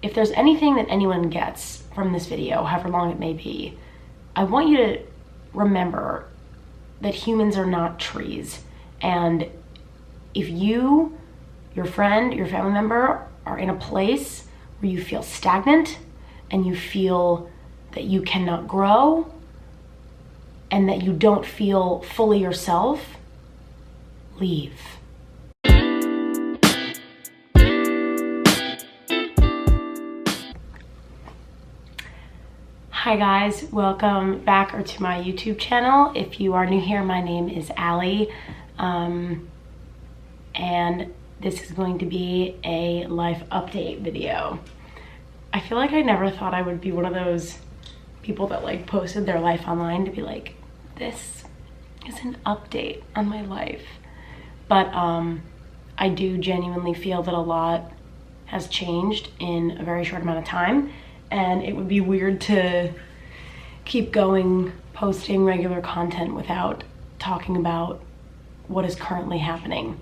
If there's anything that anyone gets from this video, however long it may be, I want you to remember that humans are not trees. And if you, your friend, your family member are in a place where you feel stagnant and you feel that you cannot grow and that you don't feel fully yourself, leave. Hi guys, welcome back to my YouTube channel. If you are new here, my name is Allie, and this is going to be a life update video. I feel like I never thought I would be one of those people that like posted their life online to be like, this is an update on my life. But I do genuinely feel that a lot has changed in a very short amount of time. And it would be weird to keep going, posting regular content without talking about what is currently happening.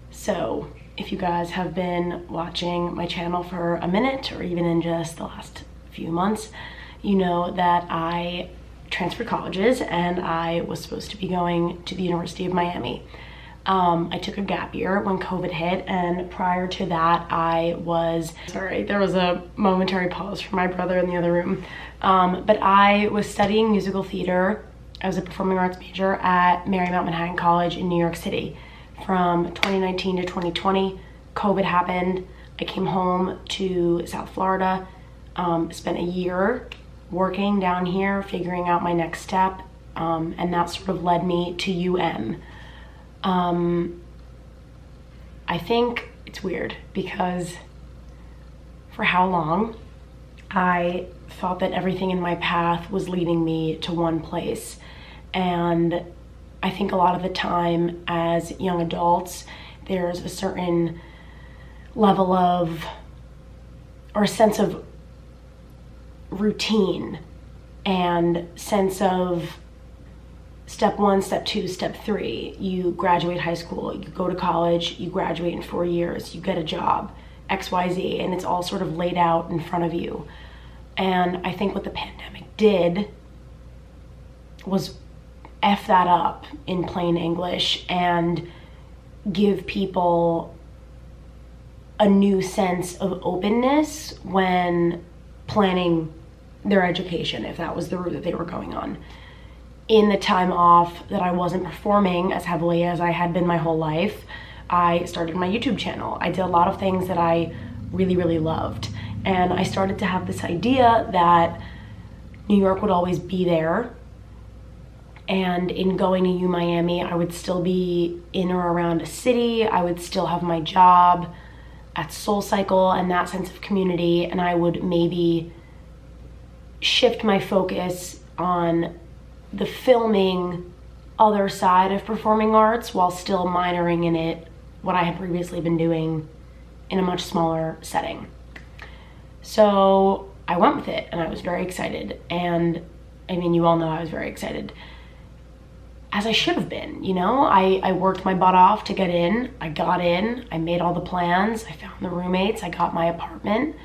So if you guys have been watching my channel for a minute or even in just the last few months, you know that I transferred colleges and I was supposed to be going to the University of Miami. I took a gap year when COVID hit, and prior to that I was, sorry, there was a momentary pause for my brother in the other room, but I was studying musical theater. I was a performing arts major at Marymount Manhattan College in New York City. From 2019 to 2020, COVID happened. I came home to South Florida, spent a year working down here, figuring out my next step, and that sort of led me to UM. I think it's weird because for how long I thought that everything in my path was leading me to one place. And I think a lot of the time as young adults, there's a certain level of, or a sense of routine and sense of step one, step two, step three. You graduate high school, you go to college, you graduate in 4 years, you get a job, XYZ, and it's all sort of laid out in front of you. And I think what the pandemic did was F that up in plain English and give people a new sense of openness when planning their education, if that was the route that they were going on. In the time off that I wasn't performing as heavily as I had been my whole life, I started my YouTube channel. I did a lot of things that I really, really loved. And I started to have this idea that New York would always be there. And in going to U Miami, I would still be in or around a city. I would still have my job at SoulCycle and that sense of community. And I would maybe shift my focus on the filming other side of performing arts while still minoring in it, what I had previously been doing in a much smaller setting. So I went with it and I was very excited. And I mean, you all know I was very excited, as I should have been, you know? I worked my butt off to get in. I got in, I made all the plans, I found the roommates, I got my apartment.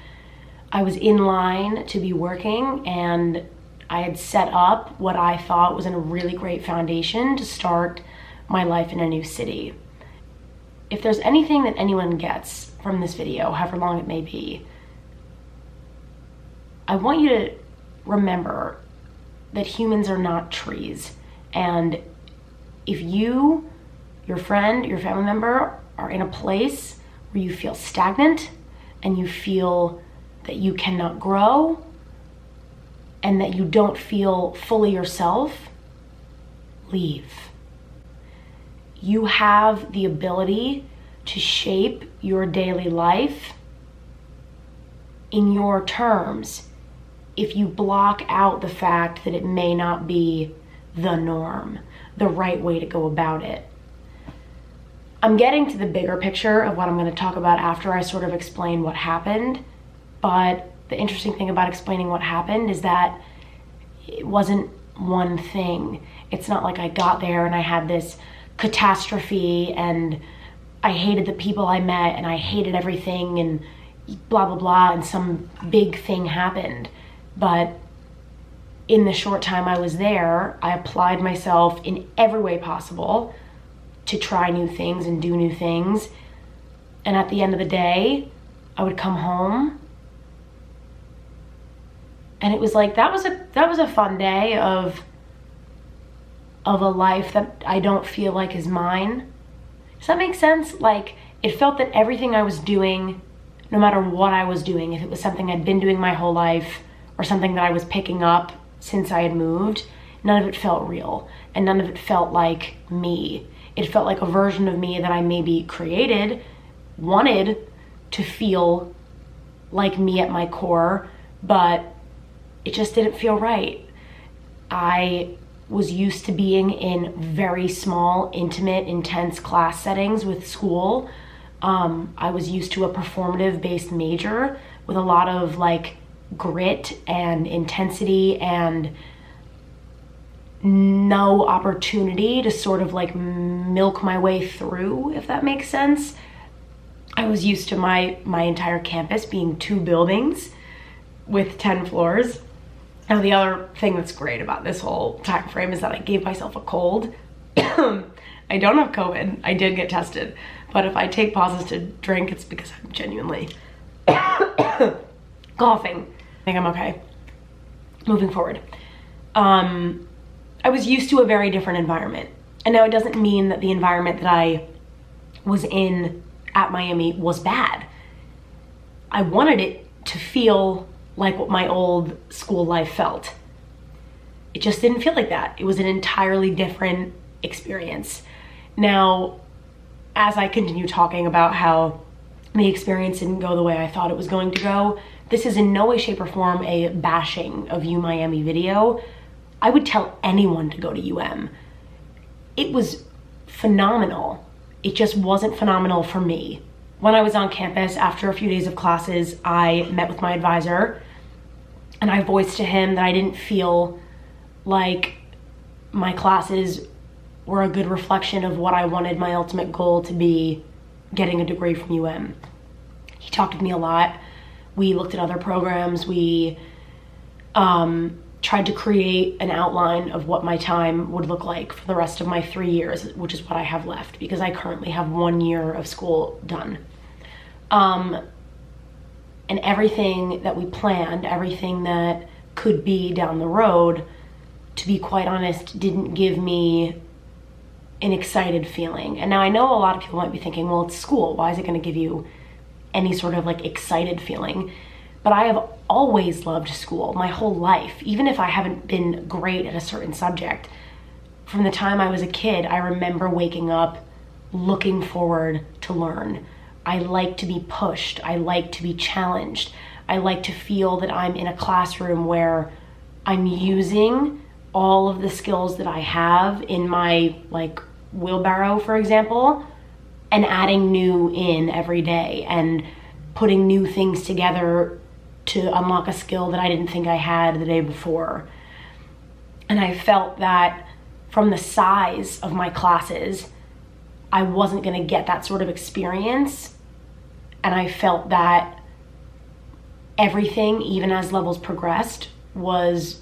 I was in line to be working, and I had set up what I thought was a really great foundation to start my life in a new city. If there's anything that anyone gets from this video, however long it may be, I want you to remember that humans are not trees. And if you, your friend, your family member are in a place where you feel stagnant and you feel that you cannot grow and that you don't feel fully yourself, leave. You have the ability to shape your daily life in your terms if you block out the fact that it may not be the norm, the right way to go about it. I'm getting to the bigger picture of what I'm going to talk about after I sort of explain what happened, but the interesting thing about explaining what happened is that it wasn't one thing. It's not like I got there and I had this catastrophe and I hated the people I met and I hated everything and blah, blah, blah, and some big thing happened. But in the short time I was there, I applied myself in every way possible to try new things and do new things. And at the end of the day, I would come home and it was like, that was a fun day of a life that I don't feel like is mine. Does that make sense? Like, it felt that everything I was doing, no matter what I was doing, if it was something I'd been doing my whole life or something that I was picking up since I had moved, none of it felt real and none of it felt like me. It felt like a version of me that I maybe created, wanted to feel like me at my core, but it just didn't feel right. I was used to being in very small, intimate, intense class settings with school. I was used to a performative-based major with a lot of like grit and intensity and no opportunity to sort of like milk my way through, if that makes sense. I was used to my entire campus being 2 buildings with 10 floors. Now, the other thing that's great about this whole time frame is that I gave myself a cold. I don't have COVID. I did get tested. But if I take pauses to drink, it's because I'm genuinely coughing. I think I'm okay. Moving forward. I was used to a very different environment. And now it doesn't mean that the environment that I was in at Miami was bad. I wanted it to feel like what my old school life felt. It just didn't feel like that. It was an entirely different experience. Now, as I continue talking about how the experience didn't go the way I thought it was going to go, this is in no way, shape, or form a bashing of U Miami video. I would tell anyone to go to UM. It was phenomenal. It just wasn't phenomenal for me. When I was on campus, after a few days of classes, I met with my advisor and I voiced to him that I didn't feel like my classes were a good reflection of what I wanted my ultimate goal to be, getting a degree from UM. He talked with me a lot. We looked at other programs. We tried to create an outline of what my time would look like for the rest of my 3 years, which is what I have left because I currently have 1 year of school done. And everything that we planned, everything that could be down the road, to be quite honest, didn't give me an excited feeling. And now I know a lot of people might be thinking, well, it's school. Why is it going to give you any sort of like excited feeling? But I have always loved school my whole life, even if I haven't been great at a certain subject. From the time I was a kid, I remember waking up looking forward to learn. I like to be pushed. I like to be challenged. I like to feel that I'm in a classroom where I'm using all of the skills that I have in my like wheelbarrow, for example, and adding new in every day and putting new things together to unlock a skill that I didn't think I had the day before. And I felt that from the size of my classes, I wasn't going to get that sort of experience. And I felt that everything, even as levels progressed, was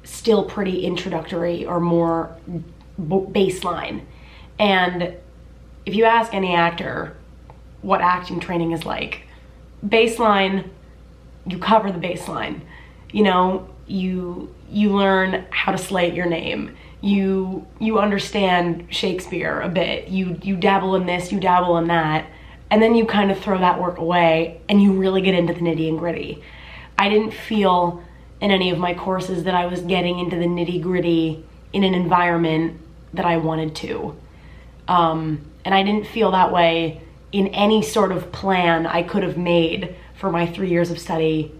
still pretty introductory or more baseline. And if you ask any actor what acting training is like, baseline, you cover the baseline. You know, you learn how to slate your name. You understand Shakespeare a bit. You dabble in this, you dabble in that, and then you kind of throw that work away and you really get into the nitty and gritty. I didn't feel in any of my courses that I was getting into the nitty gritty in an environment that I wanted to. And I didn't feel that way in any sort of plan I could have made for my 3 years of study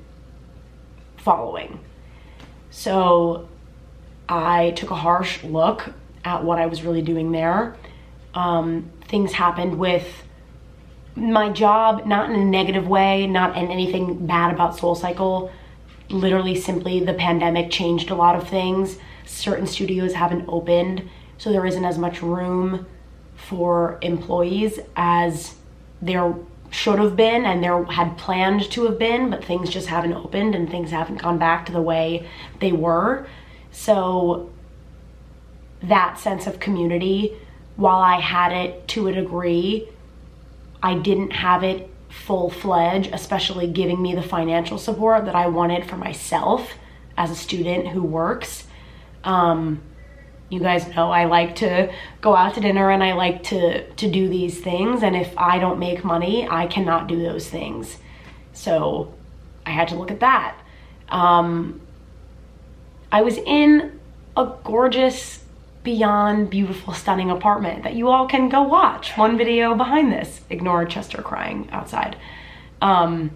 following. So I took a harsh look at what I was really doing there. Things happened with my job, not in a negative way, not in anything bad about SoulCycle. Literally, simply, the pandemic changed a lot of things. Certain studios haven't opened, so there isn't as much room for employees as there should have been and there had planned to have been, but things just haven't opened and things haven't gone back to the way they were. So that sense of community, while I had it to a degree, I didn't have it full-fledged, especially giving me the financial support that I wanted for myself as a student who works. You guys know I like to go out to dinner and I like to do these things, and if I don't make money, I cannot do those things. So I had to look at that. I was in a gorgeous, beyond beautiful, stunning apartment that you all can go watch. One video behind this. Ignore Chester crying outside. But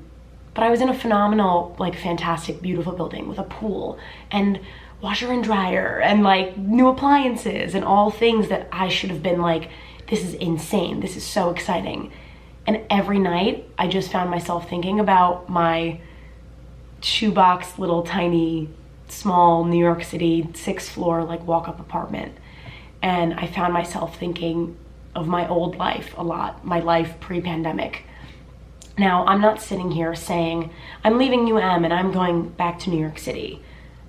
I was in a phenomenal, like, fantastic, beautiful building with a pool and washer and dryer and like new appliances and all things that I should have been like, this is insane, this is so exciting. And every night I just found myself thinking about my shoebox, little tiny, small New York City 6th floor, like walk-up apartment. And I found myself thinking of my old life a lot, my life pre-pandemic. Now, I'm not sitting here saying I'm leaving UM and I'm going back to New York City.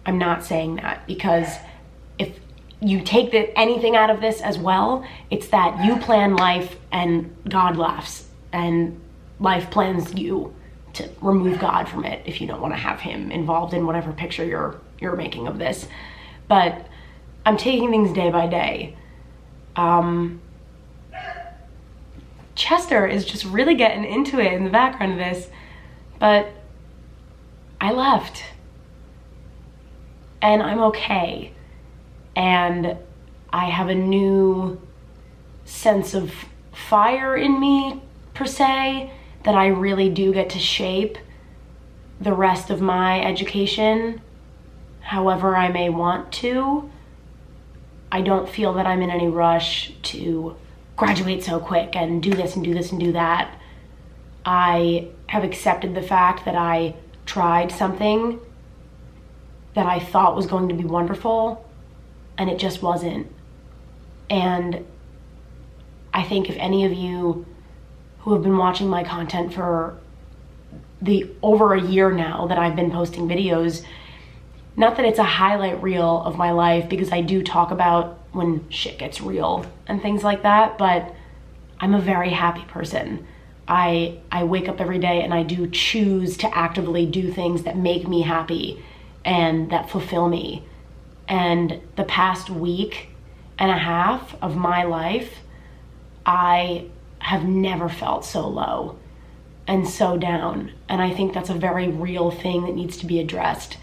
I'm not saying that, because if you take anything out of this as well, it's that you plan life and God laughs, and life plans you to remove God from it if you don't want to have him involved in whatever picture you're making of this. But I'm taking things day by day. Chester is just really getting into it in the background of this, but I left. And I'm okay. And I have a new sense of fire in me, per se, that I really do get to shape the rest of my education however I may want to. I don't feel that I'm in any rush to graduate so quick and do this and do this and do that. I have accepted the fact that I tried something that I thought was going to be wonderful, and it just wasn't. And I think if any of you who have been watching my content for the over a year now that I've been posting videos, not that it's a highlight reel of my life, because I do talk about when shit gets real and things like that, but I'm a very happy person. I wake up every day and I do choose to actively do things that make me happy and that fulfill me. And the past week and a half of my life, I have never felt so low and so down. And I think that's a very real thing that needs to be addressed,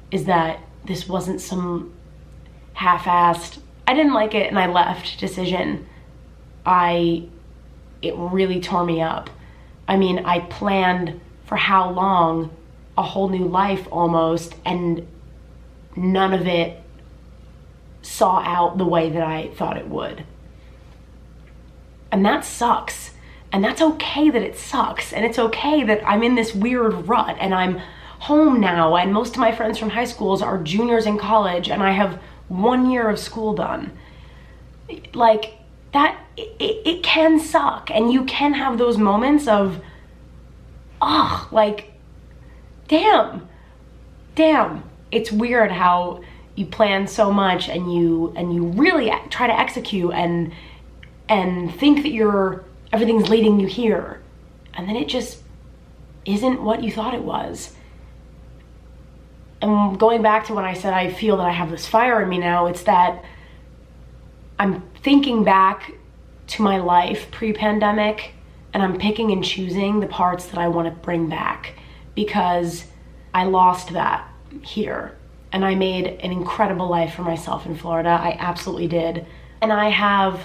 is that this wasn't some half-assed, I didn't like it and I left decision. It really tore me up. I mean, I planned for how long? A whole new life almost, and none of it saw out the way that I thought it would. And that sucks. And that's okay that it sucks. And it's okay that I'm in this weird rut and I'm home now, and most of my friends from high schools are juniors in college and I have 1 year of school done. Like, that, it can suck, and you can have those moments of, like, damn, it's weird how you plan so much and you really try to execute and think that everything's leading you here, and then it just isn't what you thought it was. And going back to when I said I feel that I have this fire in me now, it's that I'm thinking back to my life pre-pandemic, and I'm picking and choosing the parts that I want to bring back, because I lost that here. And I made an incredible life for myself in Florida. I absolutely did. And I have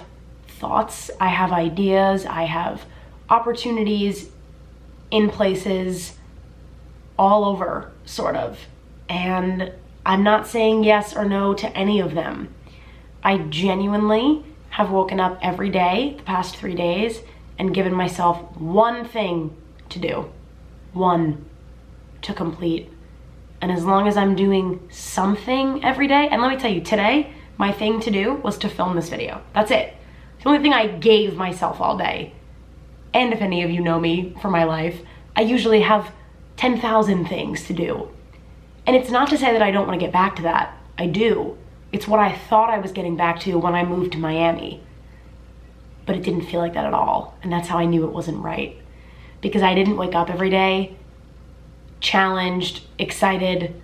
thoughts, I have ideas, I have opportunities in places all over, sort of. And I'm not saying yes or no to any of them. I genuinely have woken up every day the past 3 days and given myself one thing to do, one to complete. And as long as I'm doing something every day, and let me tell you, today, my thing to do was to film this video. That's it. The only thing I gave myself all day. and if any of you know me for my life, I usually have 10,000 things to do. And it's not to say that I don't want to get back to that. I do. It's what I thought I was getting back to when I moved to Miami. But it didn't feel like that at all. And that's how I knew it wasn't right. Because I didn't wake up every day challenged, excited,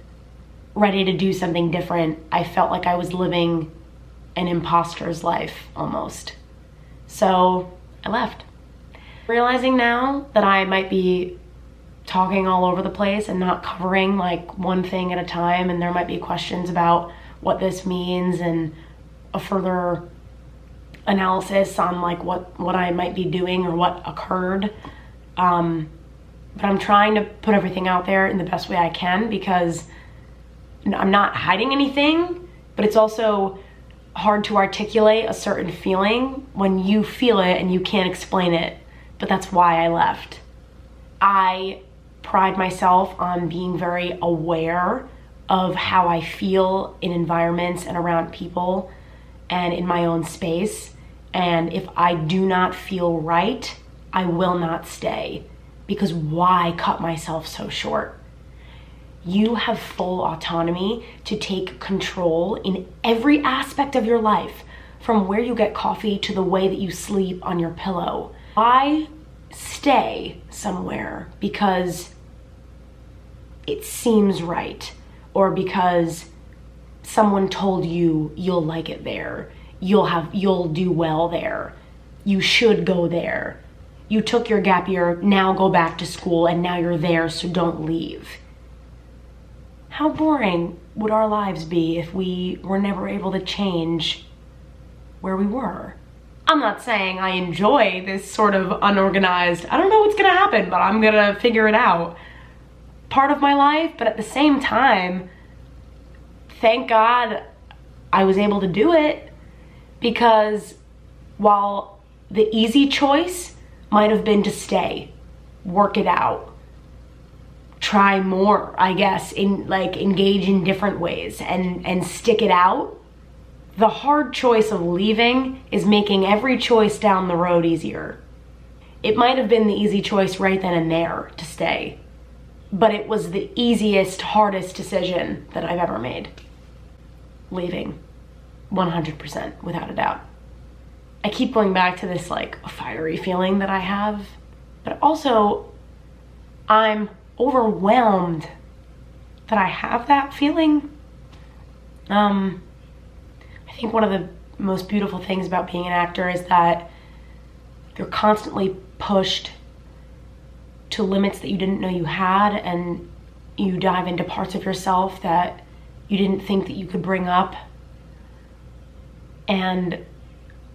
ready to do something different. I felt like I was living an imposter's life almost. So I left. Realizing now that I might be talking all over the place and not covering like one thing at a time, and there might be questions about what this means and a further analysis on like what I might be doing or what occurred. But I'm trying to put everything out there in the best way I can, because I'm not hiding anything, but it's also hard to articulate a certain feeling when you feel it and you can't explain it. But that's why I left. I pride myself on being very aware of how I feel in environments and around people and in my own space. And if I do not feel right, I will not stay, because why cut myself so short? You have full autonomy to take control in every aspect of your life, from where you get coffee to the way that you sleep on your pillow. Why stay somewhere because it seems right, or because someone told you you'll like it there, you'll do well there, you should go there, you took your gap year, now go back to school, and now you're there, so don't leave. How boring would our lives be if we were never able to change where we were? I'm not saying I enjoy this sort of unorganized, I don't know what's gonna happen, but I'm gonna figure it out part of my life. But at the same time, thank God I was able to do it, because while the easy choice might have been to stay, work it out, try more, I guess, in like engage in different ways and stick it out, the hard choice of leaving is making every choice down the road easier. It might have been the easy choice right then and there to stay, but it was the easiest, hardest decision that I've ever made. Leaving, 100%, without a doubt. I keep going back to this like fiery feeling that I have, but also I'm overwhelmed that I have that feeling. I think one of the most beautiful things about being an actor is that you're constantly pushed to limits that you didn't know you had, and you dive into parts of yourself that you didn't think that you could bring up. And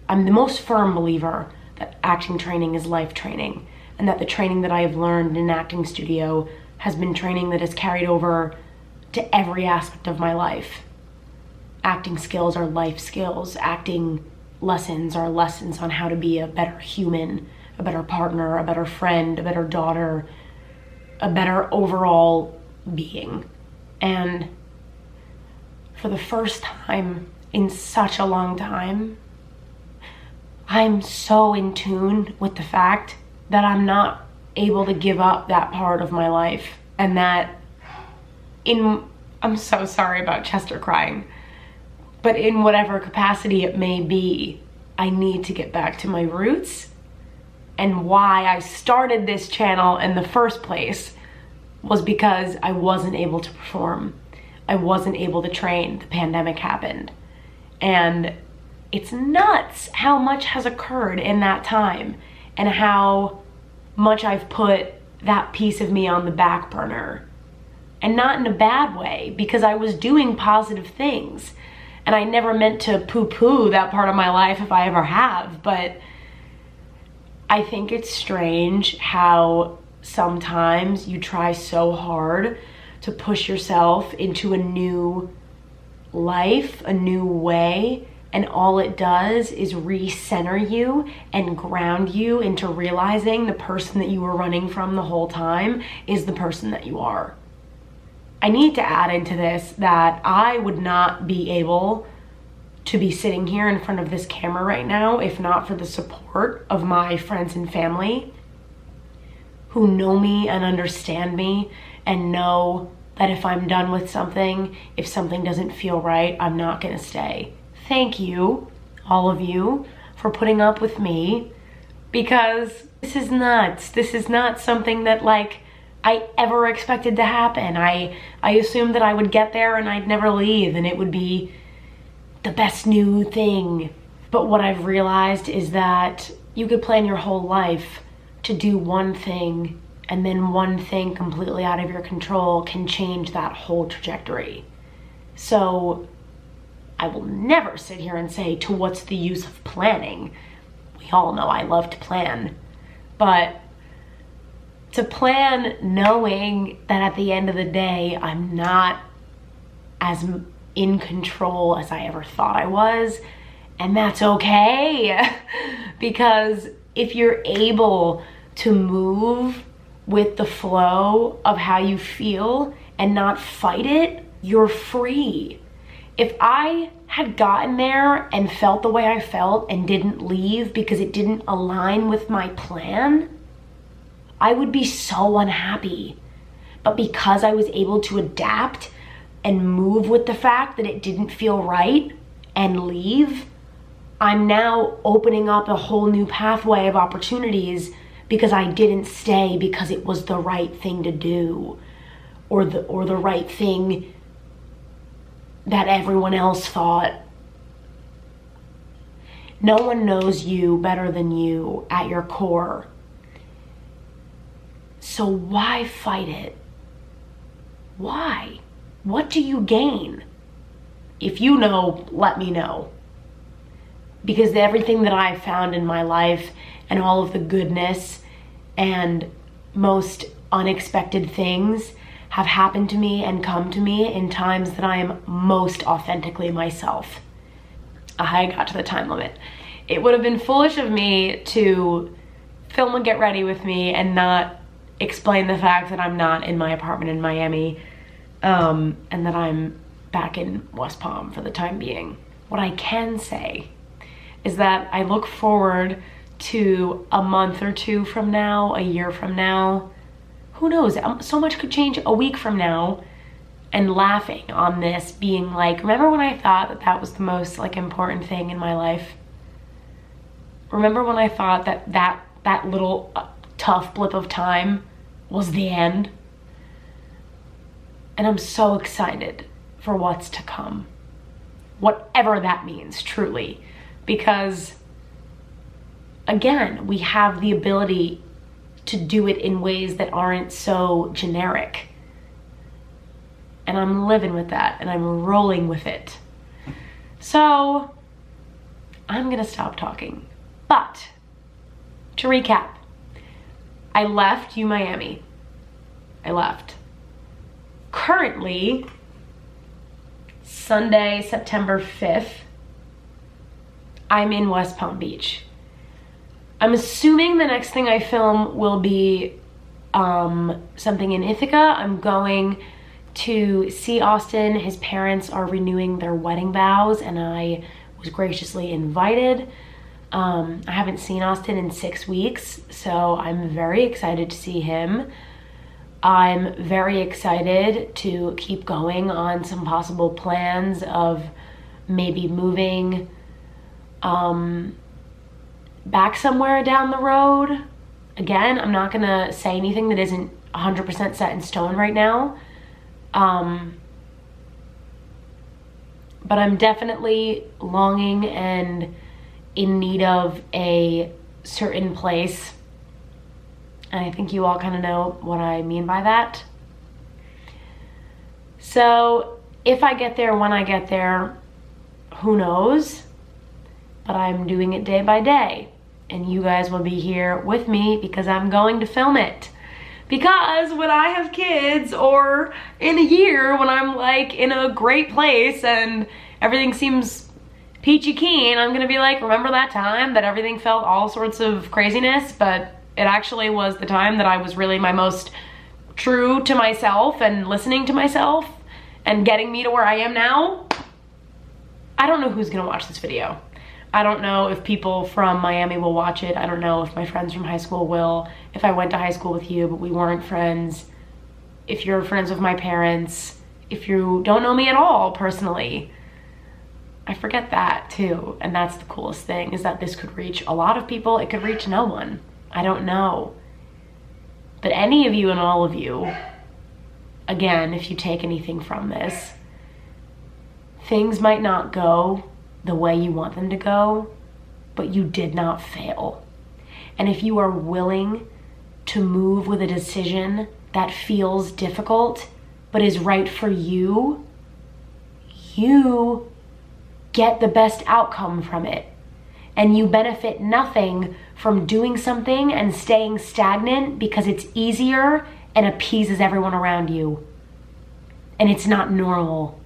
I'm the most firm believer that acting training is life training, and that the training that I have learned in an acting studio has been training that is carried over to every aspect of my life. Acting skills are life skills. Acting lessons are lessons on how to be a better human, a better partner, a better friend, a better daughter, a better overall being. And for the first time in such a long time, I'm so in tune with the fact that I'm not able to give up that part of my life, and that I'm so sorry about Chester crying, but in whatever capacity it may be, I need to get back to my roots. And why I started this channel in the first place was because I wasn't able to perform. I wasn't able to train. The pandemic happened. And it's nuts how much has occurred in that time, and how much I've put that piece of me on the back burner. And not in a bad way, because I was doing positive things. And I never meant to poo-poo that part of my life if I ever have, but I think it's strange how sometimes you try so hard to push yourself into a new life, a new way, and all it does is recenter you and ground you into realizing the person that you were running from the whole time is the person that you are. I need to add into this that I would not be able to be sitting here in front of this camera right now if not for the support of my friends and family. who know me and understand me and know that if I'm done with something, if something doesn't feel right, I'm not gonna stay. Thank you, all of you, for putting up with me, because this is nuts. This is not something that like I ever expected to happen. I assumed that I would get there and I'd never leave and it would be the best new thing. But what I've realized is that you could plan your whole life to do one thing, and then one thing completely out of your control can change that whole trajectory. So I will never sit here and say, to what's the use of planning? We all know I love to plan, but to plan knowing that at the end of the day, I'm not as in control as I ever thought I was, and that's okay. Because if you're able to move with the flow of how you feel and not fight it, you're free. If I had gotten there and felt the way I felt and didn't leave because it didn't align with my plan, I would be so unhappy. But because I was able to adapt and move with the fact that it didn't feel right and leave, I'm now opening up a whole new pathway of opportunities because I didn't stay because it was the right thing to do, or the right thing that everyone else thought. No one knows you better than you at your core. So why fight it? Why? What do you gain? If you know, let me know. Because everything that I've found in my life and all of the goodness and most unexpected things have happened to me and come to me in times that I am most authentically myself. I got to the time limit. It would have been foolish of me to film a Get Ready with me and not explain the fact that I'm not in my apartment in Miami, and that I'm back in West Palm for the time being. What I can say is that I look forward to a month or two from now, a year from now, who knows, so much could change a week from now, and laughing on this, being like, remember when I thought that that was the most like important thing in my life? Remember when I thought that that little tough blip of time was the end? And I'm so excited for what's to come, whatever that means, truly, because again, we have the ability to do it in ways that aren't so generic. And I'm living with that and I'm rolling with it. So I'm gonna stop talking. But to recap, I left Miami. I left. Currently, Sunday, September 5th, I'm in West Palm Beach. I'm assuming the next thing I film will be something in Ithaca. I'm going to see Austin. His parents are renewing their wedding vows and I was graciously invited. I haven't seen Austin in 6 weeks, so I'm very excited to see him. I'm very excited to keep going on some possible plans of maybe moving back somewhere down the road. Again, I'm not gonna say anything that isn't 100% set in stone right now. But I'm definitely longing and in need of a certain place. And I think you all kind of know what I mean by that. So if I get there, when I get there, who knows? But I'm doing it day by day. And you guys will be here with me because I'm going to film it. Because when I have kids, or in a year when I'm like in a great place and everything seems peachy keen, I'm gonna be like, remember that time that everything felt all sorts of craziness, but it actually was the time that I was really my most true to myself and listening to myself and getting me to where I am now? I don't know who's gonna watch this video. I don't know if people from Miami will watch it. I don't know if my friends from high school will. If I went to high school with you, but we weren't friends. If you're friends with my parents. If you don't know me at all personally. I forget that too. And that's the coolest thing, is that this could reach a lot of people. It could reach no one. I don't know. But any of you and all of you, again, if you take anything from this, things might not go the way you want them to go, but you did not fail. And if you are willing to move with a decision that feels difficult, but is right for you, you get the best outcome from it. And you benefit nothing from doing something and staying stagnant because it's easier and appeases everyone around you. And it's not normal.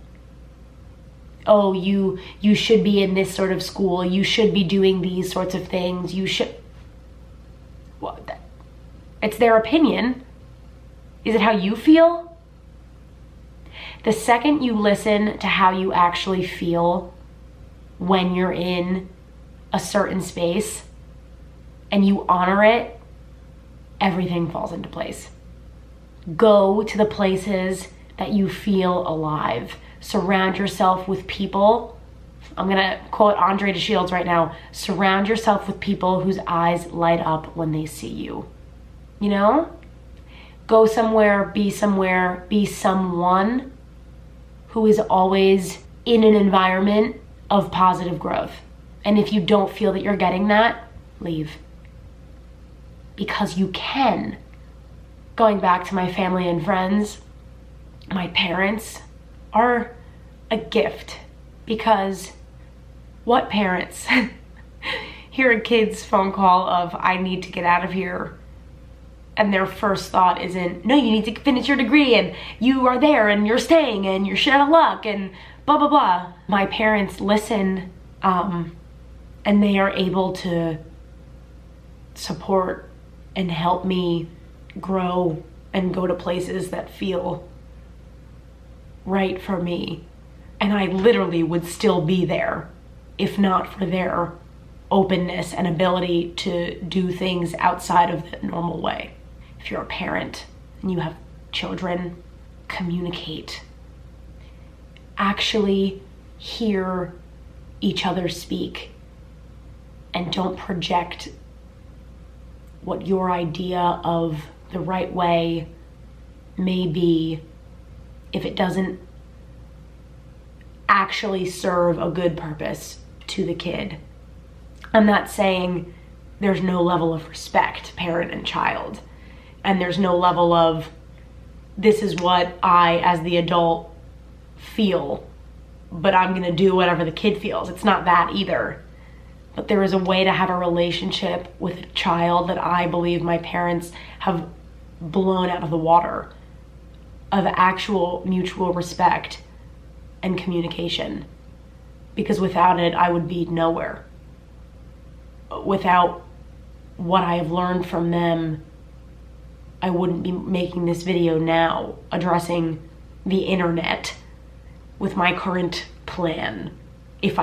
Oh, you should be in this sort of school. You should be doing these sorts of things. You should. Well, it's their opinion. Is it how you feel? The second you listen to how you actually feel when you're in a certain space and you honor it, everything falls into place. Go to the places that you feel alive. Surround yourself with people. I'm gonna quote Andre DeShields right now. Surround yourself with people whose eyes light up when they see you. You know? Go somewhere, be someone who is always in an environment of positive growth. And if you don't feel that you're getting that, leave. Because you can. Going back to my family and friends, my parents are a gift, because what parents hear a kid's phone call of, I need to get out of here, and their first thought isn't, no, you need to finish your degree and you are there and you're staying and you're shit out of luck and blah, blah, blah. My parents listen, and they are able to support and help me grow and go to places that feel right for me. And I literally would still be there if not for their openness and ability to do things outside of the normal way. If you're a parent and you have children, communicate. Actually hear each other speak, and don't project what your idea of the right way may be if it doesn't actually serve a good purpose to the kid. I'm not saying there's no level of respect, parent and child, and there's no level of, this is what I, as the adult, feel, but I'm gonna do whatever the kid feels. It's not that either. But there is a way to have a relationship with a child that I believe my parents have blown out of the water, of actual mutual respect and communication. Because without it, I would be nowhere. Without what I have learned from them, I wouldn't be making this video now, addressing the internet with my current plan, if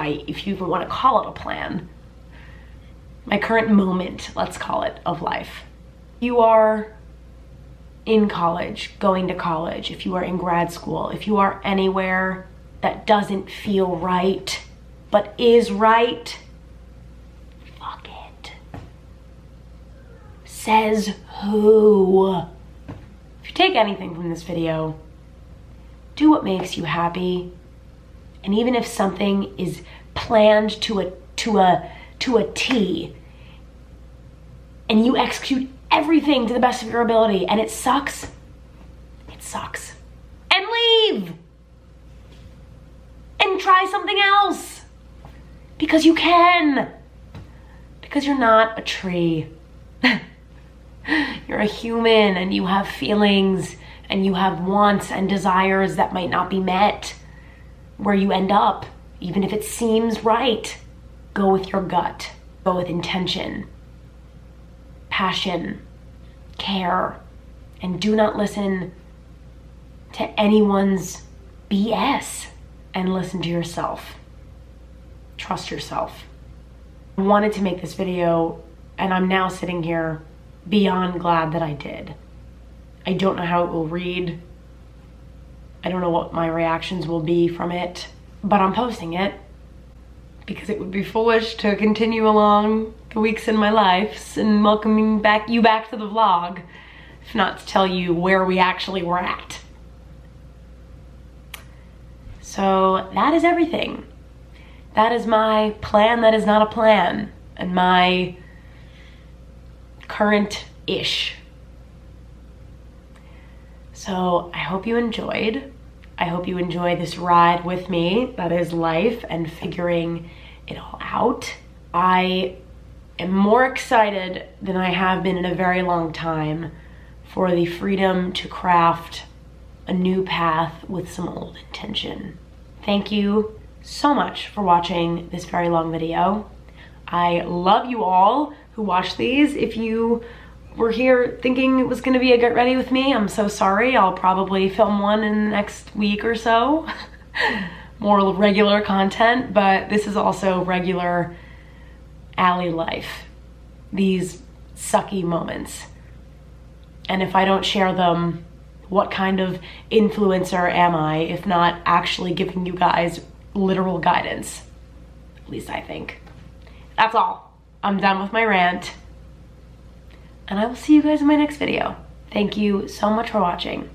you even want to call it a plan. My current moment, let's call it, of life. You are in college, going to college, if you are in grad school, if you are anywhere that doesn't feel right, but is right, fuck it. Says who? If you take anything from this video, do what makes you happy. And even if something is planned to a T, and you execute everything to the best of your ability, and it sucks, and leave and try something else, because you can, because you're not a tree. You're a human, and you have feelings, and you have wants and desires that might not be met. Where you end up, even if it seems right, go with your gut, go with intention, passion, care, and do not listen to anyone's BS, and listen to yourself. Trust yourself. I wanted to make this video, and I'm now sitting here beyond glad that I did. I don't know how it will read. I don't know what my reactions will be from it, but I'm posting it because it would be foolish to continue along the weeks in my life and welcoming you back to the vlog, if not to tell you where we actually were at. So that is everything. That is my plan that is not a plan, and my current-ish. So I hope you enjoyed. I hope you enjoy this ride with me that is life and figuring it all out. I am more excited than I have been in a very long time for the freedom to craft a new path with some old intention. Thank you so much for watching this very long video. I love you all who watch these. If you were here thinking it was gonna be a get ready with me, I'm so sorry. I'll probably film one in the next week or so. More regular content, but this is also regular Allie life. These sucky moments. And if I don't share them, what kind of influencer am I if not actually giving you guys literal guidance? At least I think. That's all. I'm done with my rant. And I will see you guys in my next video. Thank you so much for watching.